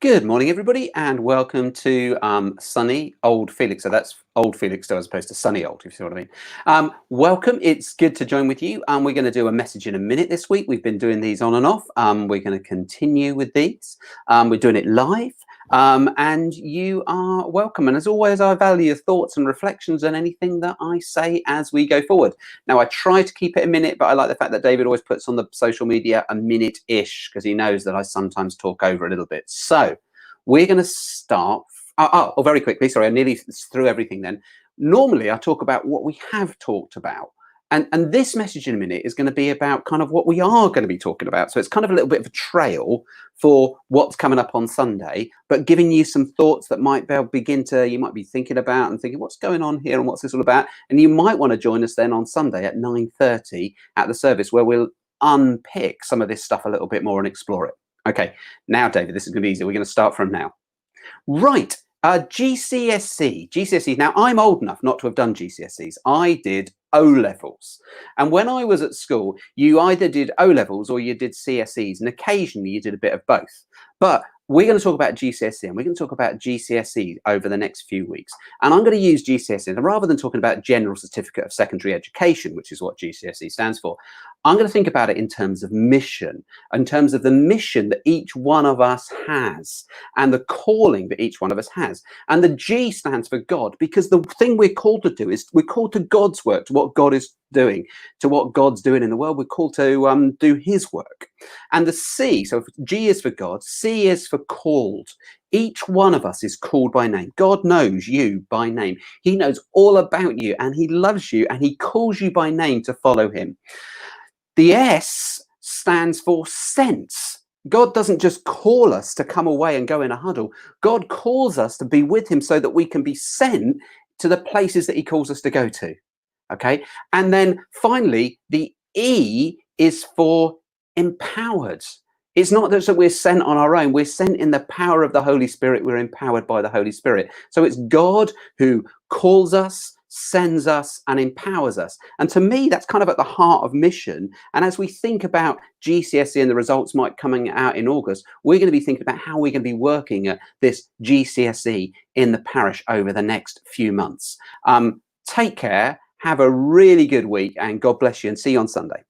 Good morning, everybody, and welcome to sunny old Felix. So that's old Felix, as opposed to sunny old, if you see what I mean. Welcome. It's good to join with you. We're going to do a message in a minute this week. We've been doing these on and off. We're going to continue with these. We're doing it live. And you are welcome. And as always, I value your thoughts and reflections on anything that I say as we go forward. Now, I try to keep it a minute, but I like the fact that David always puts on the social media a minute-ish, because he knows that I sometimes talk over a little bit. So we're going to start. Very quickly, sorry, I nearly threw everything then. Normally, I talk about what we have talked about. And this message in a minute is going to be about kind of what we are going to be talking about. So it's kind of a little bit of a trail for what's coming up on Sunday, but giving you some thoughts that might you might be thinking about and thinking, what's going on here and what's this all about? And you might want to join us then on Sunday at 9:30 at the service, where we'll unpick some of this stuff a little bit more and explore it. Okay, now, David, this is going to be easy. We're going to start from now. Right. GCSE. Now, I'm old enough not to have done GCSEs. I did O-levels. And when I was at school, you either did O-levels or you did CSEs, and occasionally you did a bit of both. But we're going to talk about GCSE, and we're going to talk about GCSE over the next few weeks. And I'm going to use GCSE, and rather than talking about General Certificate of Secondary Education, which is what GCSE stands for, I'm going to think about it in terms of mission, in terms of the mission that each one of us has and the calling that each one of us has. And the G stands for God, because the thing we're called to do is we're called to God's work, to what God is doing, to what God's doing in the world. We're called to do his work. And the C, so G is for God, C is for called. Each one of us is called by name. God knows you by name. He knows all about you, and he loves you, and he calls you by name to follow him. The S stands for sense. God doesn't just call us to come away and go in a huddle. God calls us to be with him so that we can be sent to the places that he calls us to go to. Okay. And then finally, the E is for empowered. It's not that we're sent on our own. We're sent in the power of the Holy Spirit. We're empowered by the Holy Spirit. So it's God who calls us, sends us, and empowers us. And to me, that's kind of at the heart of mission. And as we think about GCSE and the results might coming out in August, we're going to be thinking about how we're going to be working at this GCSE in the parish over the next few months. Take care. Have a really good week, and God bless you, and see you on Sunday.